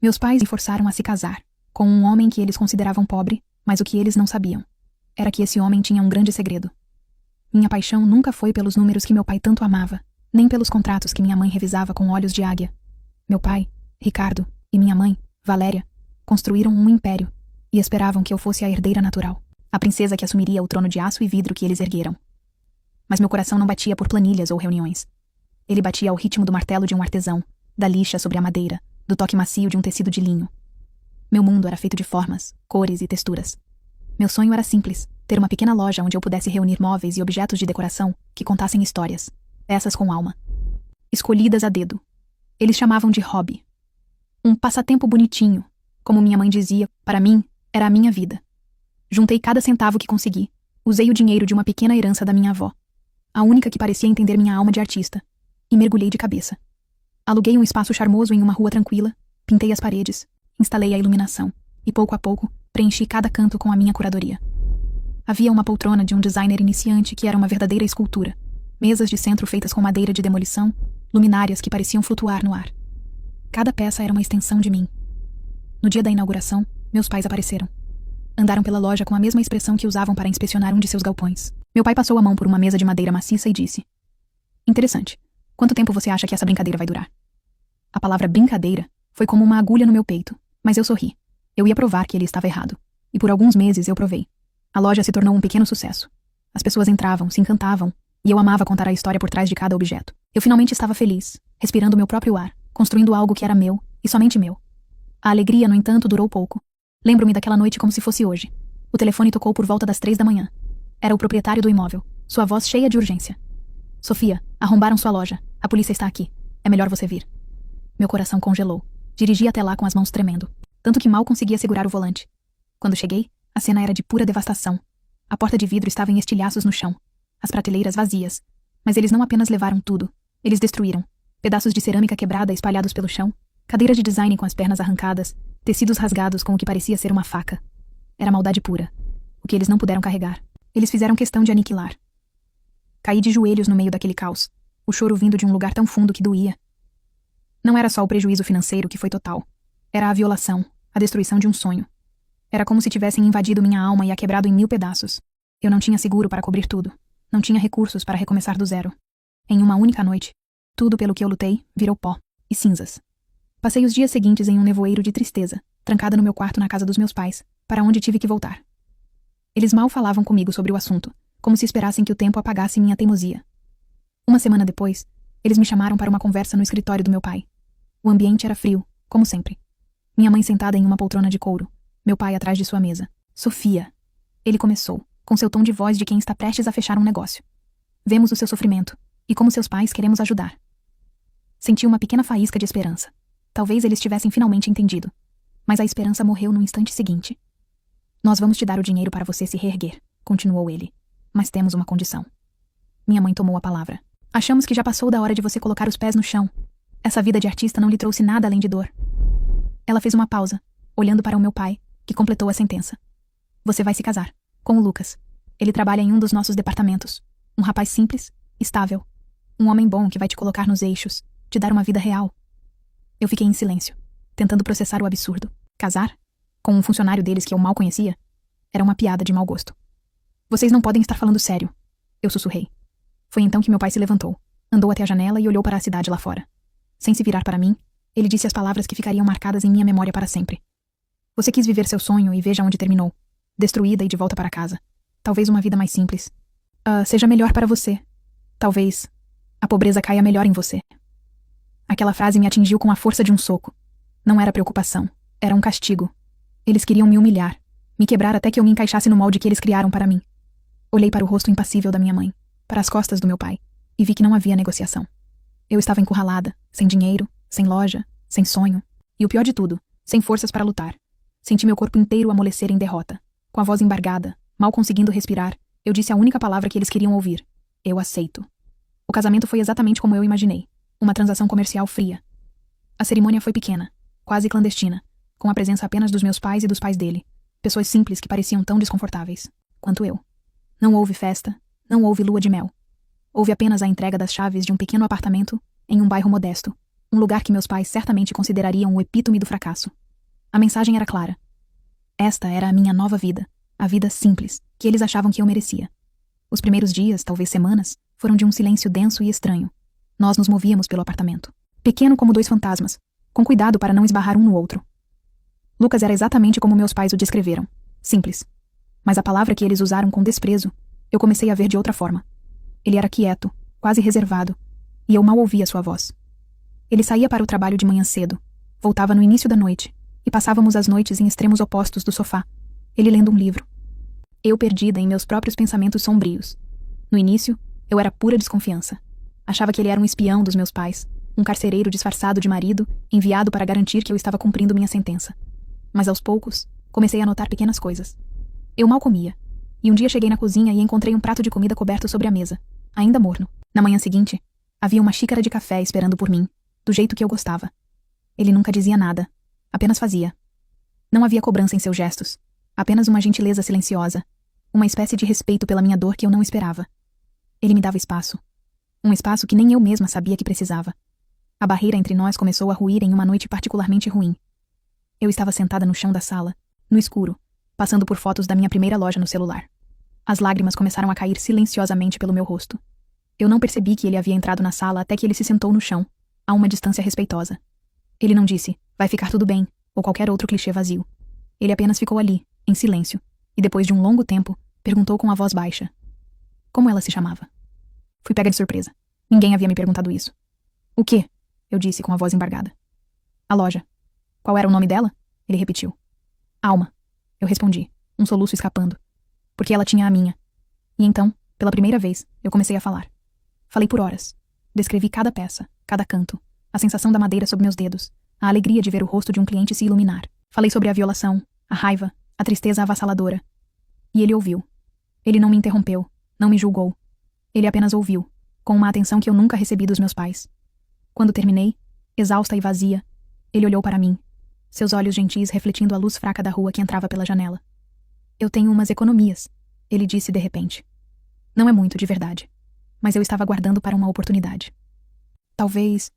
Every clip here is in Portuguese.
Meus pais me forçaram a se casar, com um homem que eles consideravam pobre, mas o que eles não sabiam era que esse homem tinha um grande segredo. Minha paixão nunca foi pelos números que meu pai tanto amava, nem pelos contratos que minha mãe revisava com olhos de águia. Meu pai, Ricardo, e minha mãe, Valéria, construíram um império e esperavam que eu fosse a herdeira natural, a princesa que assumiria o trono de aço e vidro que eles ergueram. Mas meu coração não batia por planilhas ou reuniões. Ele batia ao ritmo do martelo de um artesão, da lixa sobre a madeira, do toque macio de um tecido de linho. Meu mundo era feito de formas, cores e texturas. Meu sonho era simples, ter uma pequena loja onde eu pudesse reunir móveis e objetos de decoração que contassem histórias, peças com alma, escolhidas a dedo. Eles chamavam de hobby. Um passatempo bonitinho, como minha mãe dizia, para mim, era a minha vida. Juntei cada centavo que consegui, usei o dinheiro de uma pequena herança da minha avó, a única que parecia entender minha alma de artista, e mergulhei de cabeça. Aluguei um espaço charmoso em uma rua tranquila, pintei as paredes, instalei a iluminação, e pouco a pouco, preenchi cada canto com a minha curadoria. Havia uma poltrona de um designer iniciante que era uma verdadeira escultura, mesas de centro feitas com madeira de demolição, luminárias que pareciam flutuar no ar. Cada peça era uma extensão de mim. No dia da inauguração, meus pais apareceram. Andaram pela loja com a mesma expressão que usavam para inspecionar um de seus galpões. Meu pai passou a mão por uma mesa de madeira maciça e disse: "Interessante. Quanto tempo você acha que essa brincadeira vai durar?" A palavra brincadeira foi como uma agulha no meu peito, mas eu sorri. Eu ia provar que ele estava errado. E por alguns meses eu provei. A loja se tornou um pequeno sucesso. As pessoas entravam, se encantavam, e eu amava contar a história por trás de cada objeto. Eu finalmente estava feliz, respirando meu próprio ar, construindo algo que era meu, e somente meu. A alegria, no entanto, durou pouco. Lembro-me daquela noite como se fosse hoje. O telefone tocou por volta das 3 da manhã. Era o proprietário do imóvel, sua voz cheia de urgência. "Sofia, arrombaram sua loja. A polícia está aqui. É melhor você vir." Meu coração congelou. Dirigi até lá com as mãos tremendo, tanto que mal conseguia segurar o volante. Quando cheguei, a cena era de pura devastação. A porta de vidro estava em estilhaços no chão, as prateleiras vazias. Mas eles não apenas levaram tudo, eles destruíram. Pedaços de cerâmica quebrada espalhados pelo chão, cadeira de design com as pernas arrancadas, tecidos rasgados com o que parecia ser uma faca. Era maldade pura. O que eles não puderam carregar, eles fizeram questão de aniquilar. Caí de joelhos no meio daquele caos, o choro vindo de um lugar tão fundo que doía. Não era só o prejuízo financeiro que foi total. Era a violação, a destruição de um sonho. Era como se tivessem invadido minha alma e a quebrado em 1000 pedaços. Eu não tinha seguro para cobrir tudo. Não tinha recursos para recomeçar do zero. Em uma única noite, tudo pelo que eu lutei virou pó e cinzas. Passei os dias seguintes em um nevoeiro de tristeza, trancada no meu quarto na casa dos meus pais, para onde tive que voltar. Eles mal falavam comigo sobre o assunto, como se esperassem que o tempo apagasse minha teimosia. Uma semana depois, eles me chamaram para uma conversa no escritório do meu pai. O ambiente era frio, como sempre. Minha mãe sentada em uma poltrona de couro, meu pai atrás de sua mesa. "Sofia", ele começou, com seu tom de voz de quem está prestes a fechar um negócio. "Vemos o seu sofrimento, e como seus pais queremos ajudar." Senti uma pequena faísca de esperança. Talvez eles tivessem finalmente entendido. Mas a esperança morreu no instante seguinte. "Nós vamos te dar o dinheiro para você se reerguer", continuou ele. "Mas temos uma condição." Minha mãe tomou a palavra. "Achamos que já passou da hora de você colocar os pés no chão. Essa vida de artista não lhe trouxe nada além de dor." Ela fez uma pausa, olhando para o meu pai, que completou a sentença. "Você vai se casar, com o Lucas. Ele trabalha em um dos nossos departamentos. Um rapaz simples, estável. Um homem bom que vai te colocar nos eixos, te dar uma vida real." Eu fiquei em silêncio, tentando processar o absurdo. Casar? Com um funcionário deles que eu mal conhecia? Era uma piada de mau gosto. "Vocês não podem estar falando sério", eu sussurrei. Foi então que meu pai se levantou, andou até a janela e olhou para a cidade lá fora. Sem se virar para mim, ele disse as palavras que ficariam marcadas em minha memória para sempre. "Você quis viver seu sonho e veja onde terminou. Destruída e de volta para casa. Talvez uma vida mais simples. Seja melhor para você. Talvez a pobreza caia melhor em você." Aquela frase me atingiu com a força de um soco. Não era preocupação, era um castigo. Eles queriam me humilhar, me quebrar até que eu me encaixasse no molde que eles criaram para mim. Olhei para o rosto impassível da minha mãe, para as costas do meu pai, e vi que não havia negociação. Eu estava encurralada, sem dinheiro, sem loja, sem sonho, e o pior de tudo, sem forças para lutar. Senti meu corpo inteiro amolecer em derrota. Com a voz embargada, mal conseguindo respirar, eu disse a única palavra que eles queriam ouvir: "Eu aceito." O casamento foi exatamente como eu imaginei, uma transação comercial fria. A cerimônia foi pequena, quase clandestina, com a presença apenas dos meus pais e dos pais dele, pessoas simples que pareciam tão desconfortáveis quanto eu. Não houve festa, não houve lua de mel. Houve apenas a entrega das chaves de um pequeno apartamento em um bairro modesto, Um lugar que meus pais certamente considerariam o epítome do fracasso. A mensagem era clara. Esta era a minha nova vida, a vida simples, que eles achavam que eu merecia. Os primeiros dias, talvez semanas, foram de um silêncio denso e estranho. Nós nos movíamos pelo apartamento. Pequeno como dois fantasmas, com cuidado para não esbarrar um no outro. Lucas era exatamente como meus pais o descreveram. Simples. Mas a palavra que eles usaram com desprezo, eu comecei a ver de outra forma. Ele era quieto, quase reservado, e eu mal ouvia sua voz. Ele saía para o trabalho de manhã cedo, voltava no início da noite, e passávamos as noites em extremos opostos do sofá, ele lendo um livro. Eu perdida em meus próprios pensamentos sombrios. No início, eu era pura desconfiança. Achava que ele era um espião dos meus pais, um carcereiro disfarçado de marido, enviado para garantir que eu estava cumprindo minha sentença. Mas aos poucos, comecei a notar pequenas coisas. Eu mal comia, e um dia cheguei na cozinha e encontrei um prato de comida coberto sobre a mesa, ainda morno. Na manhã seguinte, havia uma xícara de café esperando por mim, do jeito que eu gostava. Ele nunca dizia nada, apenas fazia. Não havia cobrança em seus gestos, apenas uma gentileza silenciosa, uma espécie de respeito pela minha dor que eu não esperava. Ele me dava espaço. Um espaço que nem eu mesma sabia que precisava. A barreira entre nós começou a ruir em uma noite particularmente ruim. Eu estava sentada no chão da sala, no escuro, passando por fotos da minha primeira loja no celular. As lágrimas começaram a cair silenciosamente pelo meu rosto. Eu não percebi que ele havia entrado na sala até que ele se sentou no chão, a uma distância respeitosa. Ele não disse, vai ficar tudo bem, ou qualquer outro clichê vazio. Ele apenas ficou ali, em silêncio, e depois de um longo tempo, perguntou com a voz baixa. Como ela se chamava? Fui pega de surpresa. Ninguém havia me perguntado isso. O quê? Eu disse com a voz embargada. A loja. Qual era o nome dela? Ele repetiu. Alma. Eu respondi, um soluço escapando. Porque ela tinha a minha. E então, pela primeira vez, eu comecei a falar. Falei por horas. Descrevi cada peça, cada canto, a sensação da madeira sob meus dedos, a alegria de ver o rosto de um cliente se iluminar. Falei sobre a violação, a raiva, a tristeza avassaladora. E ele ouviu. Ele não me interrompeu, não me julgou. Ele apenas ouviu, com uma atenção que eu nunca recebi dos meus pais. Quando terminei, exausta e vazia, ele olhou para mim, seus olhos gentis refletindo a luz fraca da rua que entrava pela janela. Eu tenho umas economias, ele disse de repente. Não é muito, de verdade. Mas eu estava aguardando para uma oportunidade. Talvez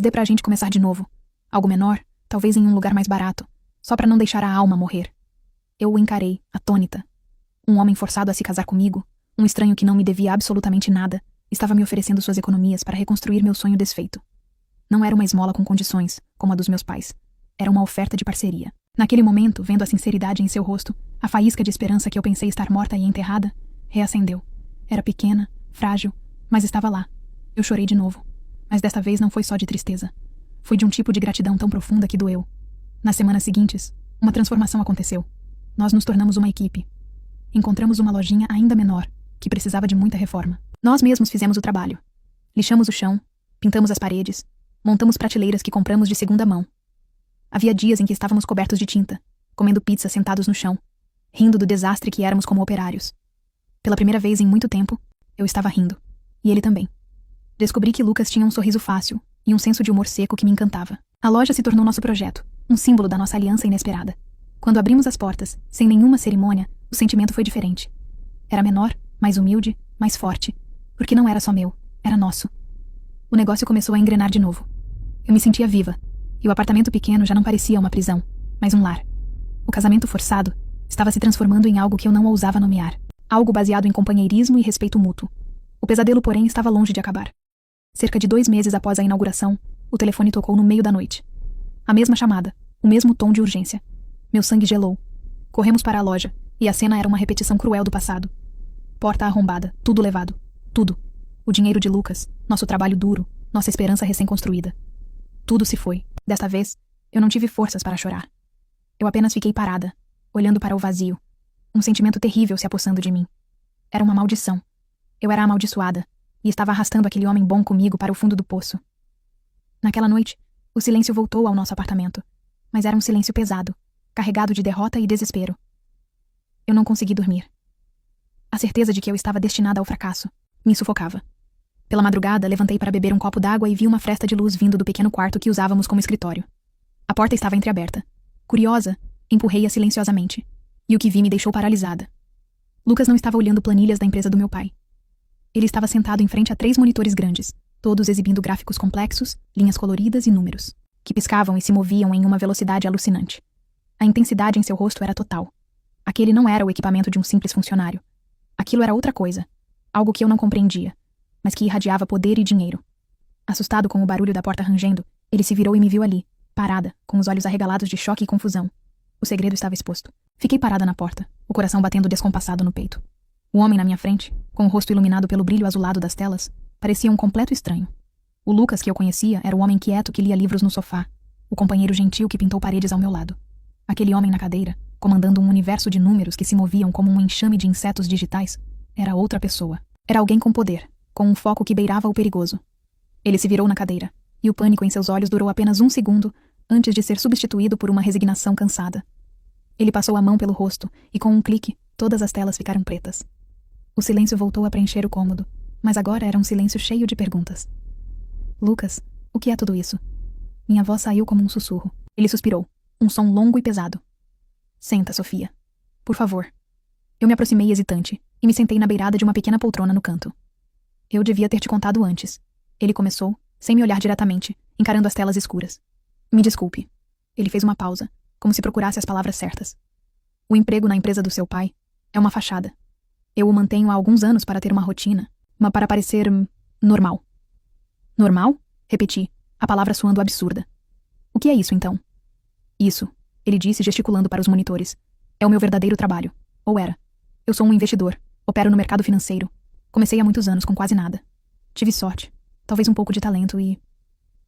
dê pra gente começar de novo. Algo menor, talvez em um lugar mais barato, só pra não deixar a alma morrer. Eu o encarei, atônita. Um homem forçado a se casar comigo, um estranho que não me devia absolutamente nada, estava me oferecendo suas economias para reconstruir meu sonho desfeito. Não era uma esmola com condições, como a dos meus pais. Era uma oferta de parceria. Naquele momento, vendo a sinceridade em seu rosto, a faísca de esperança que eu pensei estar morta e enterrada, reacendeu. Era pequena, frágil, mas estava lá. Eu chorei de novo. Mas desta vez não foi só de tristeza. Foi de um tipo de gratidão tão profunda que doeu. Nas semanas seguintes, uma transformação aconteceu. Nós nos tornamos uma equipe. Encontramos uma lojinha ainda menor, que precisava de muita reforma. Nós mesmos fizemos o trabalho. Lixamos o chão, pintamos as paredes, montamos prateleiras que compramos de segunda mão. Havia dias em que estávamos cobertos de tinta, comendo pizza sentados no chão, rindo do desastre que éramos como operários. Pela primeira vez em muito tempo, eu estava rindo. E ele também. Descobri que Lucas tinha um sorriso fácil e um senso de humor seco que me encantava. A loja se tornou nosso projeto, um símbolo da nossa aliança inesperada. Quando abrimos as portas, sem nenhuma cerimônia, o sentimento foi diferente. Era menor, mais humilde, mais forte. Porque não era só meu, era nosso. O negócio começou a engrenar de novo. Eu me sentia viva, e o apartamento pequeno já não parecia uma prisão, mas um lar. O casamento forçado estava se transformando em algo que eu não ousava nomear. Algo baseado em companheirismo e respeito mútuo. O pesadelo, porém, estava longe de acabar. Cerca de 2 meses após a inauguração, o telefone tocou no meio da noite. A mesma chamada, o mesmo tom de urgência. Meu sangue gelou. Corremos para a loja, e a cena era uma repetição cruel do passado. Porta arrombada, tudo levado. Tudo. O dinheiro de Lucas, nosso trabalho duro, nossa esperança recém-construída. Tudo se foi. Desta vez, eu não tive forças para chorar. Eu apenas fiquei parada, olhando para o vazio. Um sentimento terrível se apossando de mim. Era uma maldição. Eu era amaldiçoada, e estava arrastando aquele homem bom comigo para o fundo do poço. Naquela noite, o silêncio voltou ao nosso apartamento, mas era um silêncio pesado, carregado de derrota e desespero. Eu não consegui dormir. A certeza de que eu estava destinada ao fracasso me sufocava. Pela madrugada, levantei para beber um copo d'água e vi uma fresta de luz vindo do pequeno quarto que usávamos como escritório. A porta estava entreaberta. Curiosa, empurrei-a silenciosamente, e o que vi me deixou paralisada. Lucas não estava olhando planilhas da empresa do meu pai. Ele estava sentado em frente a 3 monitores grandes, todos exibindo gráficos complexos, linhas coloridas e números, que piscavam e se moviam em uma velocidade alucinante. A intensidade em seu rosto era total. Aquele não era o equipamento de um simples funcionário. Aquilo era outra coisa, algo que eu não compreendia, mas que irradiava poder e dinheiro. Assustado com o barulho da porta rangendo, ele se virou e me viu ali, parada, com os olhos arregalados de choque e confusão. O segredo estava exposto. Fiquei parada na porta, o coração batendo descompassado no peito. O homem na minha frente, com o rosto iluminado pelo brilho azulado das telas, parecia um completo estranho. O Lucas que eu conhecia era o homem quieto que lia livros no sofá, o companheiro gentil que pintou paredes ao meu lado. Aquele homem na cadeira, comandando um universo de números que se moviam como um enxame de insetos digitais, era outra pessoa. Era alguém com poder, com um foco que beirava o perigoso. Ele se virou na cadeira, e o pânico em seus olhos durou apenas um segundo antes de ser substituído por uma resignação cansada. Ele passou a mão pelo rosto, e com um clique, todas as telas ficaram pretas. O silêncio voltou a preencher o cômodo, mas agora era um silêncio cheio de perguntas. Lucas, o que é tudo isso? Minha voz saiu como um sussurro. Ele suspirou, um som longo e pesado. Senta, Sofia. Por favor. Eu me aproximei hesitante, e me sentei na beirada de uma pequena poltrona no canto. Eu devia ter te contado antes. Ele começou, sem me olhar diretamente, encarando as telas escuras. Me desculpe. Ele fez uma pausa, como se procurasse as palavras certas. O emprego na empresa do seu pai é uma fachada. Eu o mantenho há alguns anos para ter uma rotina, para parecer normal. Normal? Repeti, a palavra soando absurda. O que é isso, então? Isso, ele disse gesticulando para os monitores. É o meu verdadeiro trabalho. Ou era. Eu sou um investidor. Opero no mercado financeiro. Comecei há muitos anos com quase nada. Tive sorte. Talvez um pouco de talento e...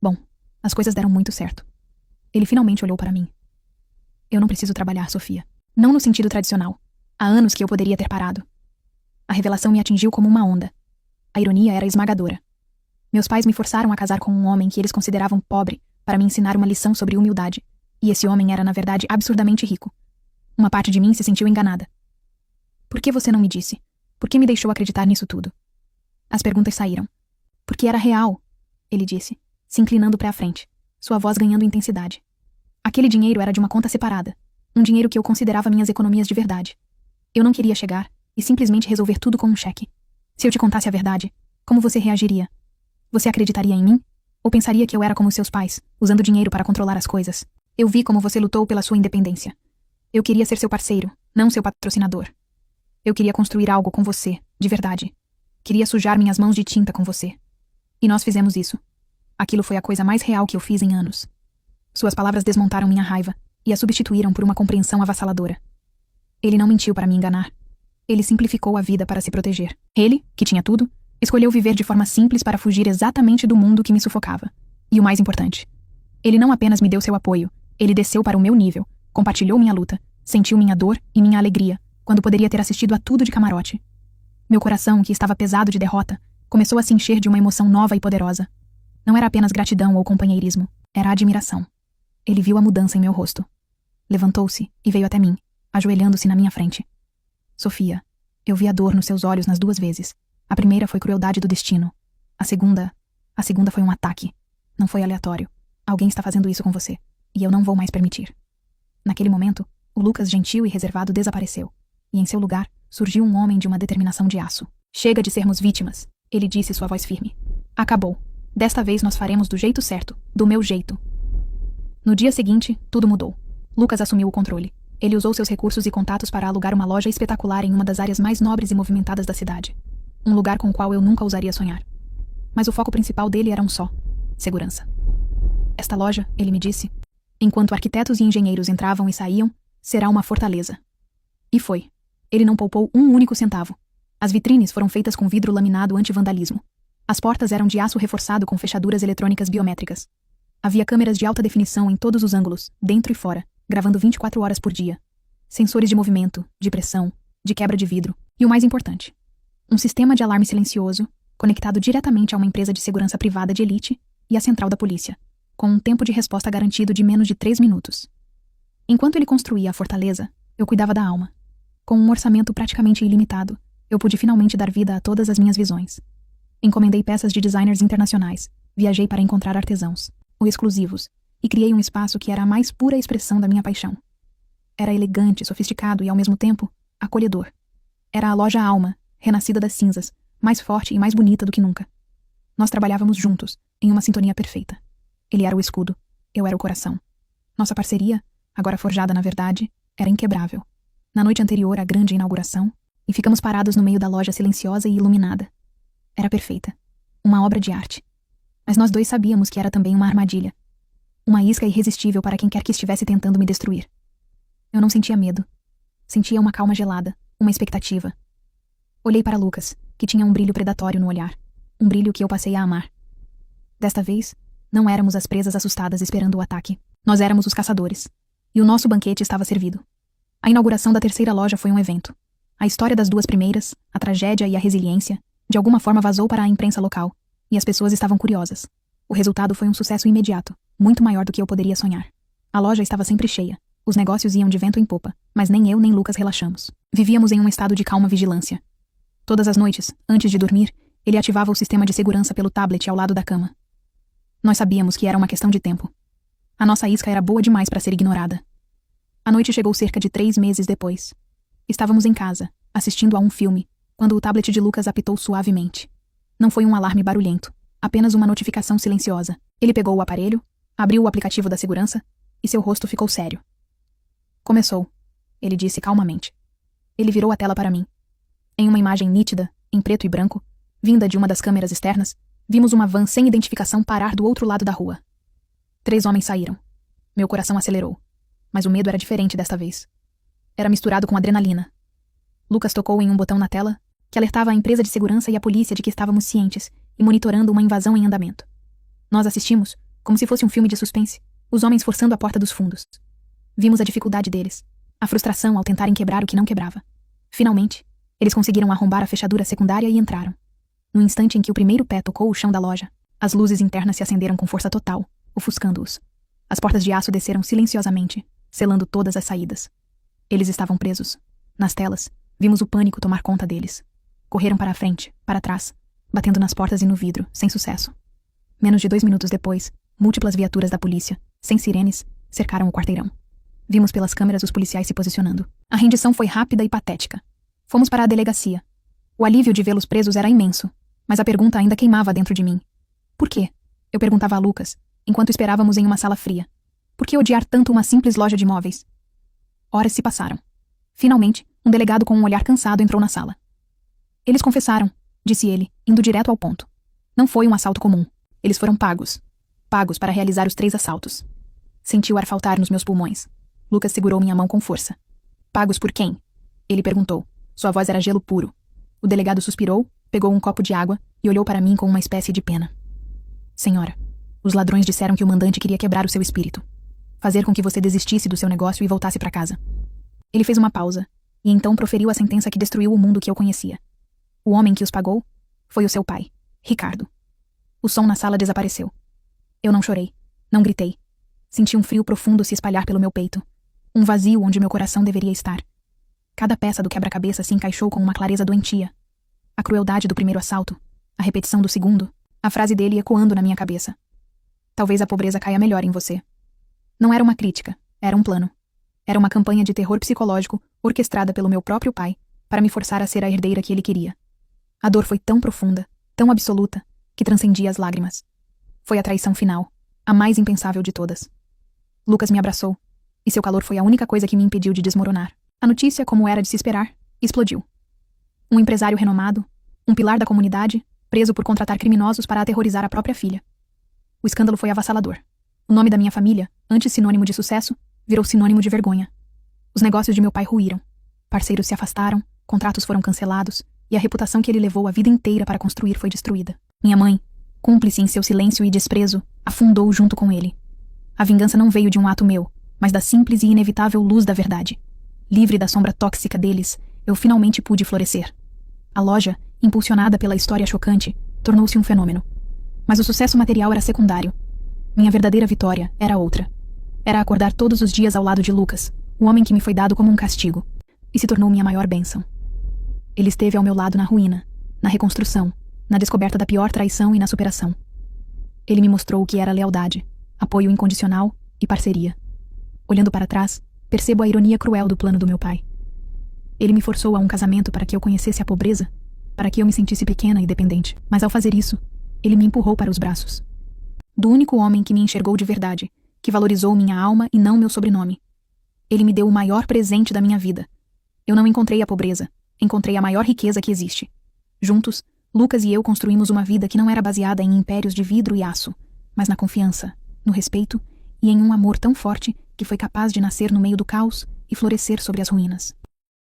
Bom, as coisas deram muito certo. Ele finalmente olhou para mim. Eu não preciso trabalhar, Sofia. Não no sentido tradicional. Há anos que eu poderia ter parado. A revelação me atingiu como uma onda. A ironia era esmagadora. Meus pais me forçaram a casar com um homem que eles consideravam pobre para me ensinar uma lição sobre humildade. E esse homem era, na verdade, absurdamente rico. Uma parte de mim se sentiu enganada. Por que você não me disse? Por que me deixou acreditar nisso tudo? As perguntas saíram. Porque era real, ele disse, se inclinando para a frente, sua voz ganhando intensidade. Aquele dinheiro era de uma conta separada, um dinheiro que eu considerava minhas economias de verdade. Eu não queria chegar e simplesmente resolver tudo com um cheque. Se eu te contasse a verdade, como você reagiria? Você acreditaria em mim? Ou pensaria que eu era como seus pais, usando dinheiro para controlar as coisas? Eu vi como você lutou pela sua independência. Eu queria ser seu parceiro, não seu patrocinador. Eu queria construir algo com você, de verdade. Queria sujar minhas mãos de tinta com você. E nós fizemos isso. Aquilo foi a coisa mais real que eu fiz em anos. Suas palavras desmontaram minha raiva e a substituíram por uma compreensão avassaladora. Ele não mentiu para me enganar. Ele simplificou a vida para se proteger. Ele, que tinha tudo, escolheu viver de forma simples para fugir exatamente do mundo que me sufocava. E o mais importante, ele não apenas me deu seu apoio, ele desceu para o meu nível, compartilhou minha luta, sentiu minha dor e minha alegria, quando poderia ter assistido a tudo de camarote. Meu coração, que estava pesado de derrota, começou a se encher de uma emoção nova e poderosa. Não era apenas gratidão ou companheirismo, era admiração. Ele viu a mudança em meu rosto. Levantou-se e veio até mim, ajoelhando-se na minha frente. Sofia, eu vi a dor nos seus olhos nas duas vezes. A primeira foi crueldade do destino. A segunda foi um ataque. Não foi aleatório. Alguém está fazendo isso com você, e eu não vou mais permitir. Naquele momento, o Lucas gentil e reservado desapareceu, e em seu lugar surgiu um homem de uma determinação de aço. Chega de sermos vítimas, ele disse, sua voz firme. Acabou. Desta vez nós faremos do jeito certo, do meu jeito. No dia seguinte, tudo mudou. Lucas assumiu o controle. Ele usou seus recursos e contatos para alugar uma loja espetacular em uma das áreas mais nobres e movimentadas da cidade. Um lugar com o qual eu nunca ousaria sonhar. Mas o foco principal dele era um só: segurança. Esta loja, ele me disse, enquanto arquitetos e engenheiros entravam e saíam, será uma fortaleza. E foi. Ele não poupou um único centavo. As vitrines foram feitas com vidro laminado anti-vandalismo. As portas eram de aço reforçado com fechaduras eletrônicas biométricas. Havia câmeras de alta definição em todos os ângulos, dentro e fora, gravando 24 horas por dia. Sensores de movimento, de pressão, de quebra de vidro. E o mais importante, um sistema de alarme silencioso, conectado diretamente a uma empresa de segurança privada de elite e à central da polícia, com um tempo de resposta garantido de menos de 3 minutos. Enquanto ele construía a fortaleza, eu cuidava da alma. Com um orçamento praticamente ilimitado, eu pude finalmente dar vida a todas as minhas visões. Encomendei peças de designers internacionais, viajei para encontrar artesãos, ou exclusivos, e criei um espaço que era a mais pura expressão da minha paixão. Era elegante, sofisticado e, ao mesmo tempo, acolhedor. Era a loja Alma, renascida das cinzas, mais forte e mais bonita do que nunca. Nós trabalhávamos juntos, em uma sintonia perfeita. Ele era o escudo, eu era o coração. Nossa parceria, agora forjada na verdade, era inquebrável. Na noite anterior à grande inauguração, e ficamos parados no meio da loja silenciosa e iluminada. Era perfeita. Uma obra de arte. Mas nós dois sabíamos que era também uma armadilha. Uma isca irresistível para quem quer que estivesse tentando me destruir. Eu não sentia medo. Sentia uma calma gelada, uma expectativa. Olhei para Lucas, que tinha um brilho predatório no olhar. Um brilho que eu passei a amar. Desta vez, não éramos as presas assustadas esperando o ataque. Nós éramos os caçadores. E o nosso banquete estava servido. A inauguração da terceira loja foi um evento. A história das duas primeiras, a tragédia e a resiliência, de alguma forma vazou para a imprensa local, e as pessoas estavam curiosas. O resultado foi um sucesso imediato, muito maior do que eu poderia sonhar. A loja estava sempre cheia, os negócios iam de vento em popa, mas nem eu nem Lucas relaxamos. Vivíamos em um estado de calma vigilância. Todas as noites, antes de dormir, ele ativava o sistema de segurança pelo tablet ao lado da cama. Nós sabíamos que era uma questão de tempo. A nossa isca era boa demais para ser ignorada. A noite chegou cerca de 3 meses depois. Estávamos em casa, assistindo a um filme, quando o tablet de Lucas apitou suavemente. Não foi um alarme barulhento, apenas uma notificação silenciosa. Ele pegou o aparelho, abriu o aplicativo da segurança, e seu rosto ficou sério. Começou, ele disse calmamente. Ele virou a tela para mim. Em uma imagem nítida, em preto e branco, vinda de uma das câmeras externas, vimos uma van sem identificação parar do outro lado da rua. 3 homens saíram. Meu coração acelerou. Mas o medo era diferente desta vez. Era misturado com adrenalina. Lucas tocou em um botão na tela, que alertava a empresa de segurança e a polícia de que estávamos cientes e monitorando uma invasão em andamento. Nós assistimos, como se fosse um filme de suspense, os homens forçando a porta dos fundos. Vimos a dificuldade deles, a frustração ao tentarem quebrar o que não quebrava. Finalmente, eles conseguiram arrombar a fechadura secundária e entraram. No instante em que o primeiro pé tocou o chão da loja, as luzes internas se acenderam com força total, ofuscando-os. As portas de aço desceram silenciosamente, selando todas as saídas. Eles estavam presos. Nas telas, vimos o pânico tomar conta deles. Correram para a frente, para trás, batendo nas portas e no vidro, sem sucesso. Menos de 2 minutos depois, múltiplas viaturas da polícia, sem sirenes, cercaram o quarteirão. Vimos pelas câmeras os policiais se posicionando. A rendição foi rápida e patética. Fomos para a delegacia. O alívio de vê-los presos era imenso, mas a pergunta ainda queimava dentro de mim. Por quê? Eu perguntava a Lucas, enquanto esperávamos em uma sala fria. Por que odiar tanto uma simples loja de móveis? Horas se passaram. Finalmente, um delegado com um olhar cansado entrou na sala. Eles confessaram, disse ele, indo direto ao ponto. Não foi um assalto comum. Eles foram pagos. Pagos para realizar os 3 assaltos. Senti o ar faltar nos meus pulmões. Lucas segurou minha mão com força. Pagos por quem? Ele perguntou. Sua voz era gelo puro. O delegado suspirou, pegou um copo de água e olhou para mim com uma espécie de pena. Senhora, os ladrões disseram que o mandante queria quebrar o seu espírito. Fazer com que você desistisse do seu negócio e voltasse para casa. Ele fez uma pausa, e então proferiu a sentença que destruiu o mundo que eu conhecia. O homem que os pagou foi o seu pai, Ricardo. O som na sala desapareceu. Eu não chorei, não gritei. Senti um frio profundo se espalhar pelo meu peito. Um vazio onde meu coração deveria estar. Cada peça do quebra-cabeça se encaixou com uma clareza doentia. A crueldade do primeiro assalto, a repetição do segundo, a frase dele ecoando na minha cabeça. Talvez a pobreza caia melhor em você. Não era uma crítica, era um plano. Era uma campanha de terror psicológico orquestrada pelo meu próprio pai para me forçar a ser a herdeira que ele queria. A dor foi tão profunda, tão absoluta, que transcendia as lágrimas. Foi a traição final, a mais impensável de todas. Lucas me abraçou, e seu calor foi a única coisa que me impediu de desmoronar. A notícia, como era de se esperar, explodiu. Um empresário renomado, um pilar da comunidade, preso por contratar criminosos para aterrorizar a própria filha. O escândalo foi avassalador. O nome da minha família, antes sinônimo de sucesso, virou sinônimo de vergonha. Os negócios de meu pai ruíram. Parceiros se afastaram, contratos foram cancelados, e a reputação que ele levou a vida inteira para construir foi destruída. Minha mãe, cúmplice em seu silêncio e desprezo, afundou junto com ele. A vingança não veio de um ato meu, mas da simples e inevitável luz da verdade. Livre da sombra tóxica deles, eu finalmente pude florescer. A loja, impulsionada pela história chocante, tornou-se um fenômeno. Mas o sucesso material era secundário. Minha verdadeira vitória era outra. Era acordar todos os dias ao lado de Lucas, o homem que me foi dado como um castigo, e se tornou minha maior bênção. Ele esteve ao meu lado na ruína, na reconstrução, na descoberta da pior traição e na superação. Ele me mostrou o que era lealdade, apoio incondicional e parceria. Olhando para trás, percebo a ironia cruel do plano do meu pai. Ele me forçou a um casamento para que eu conhecesse a pobreza, para que eu me sentisse pequena e dependente. Mas ao fazer isso, Ele me empurrou para os braços. Do único homem que me enxergou de verdade, que valorizou minha alma e não meu sobrenome. Ele me deu o maior presente da minha vida. Eu não encontrei a pobreza, encontrei a maior riqueza que existe. Juntos, Lucas e eu construímos uma vida que não era baseada em impérios de vidro e aço, mas na confiança, no respeito e em um amor tão forte que foi capaz de nascer no meio do caos e florescer sobre as ruínas.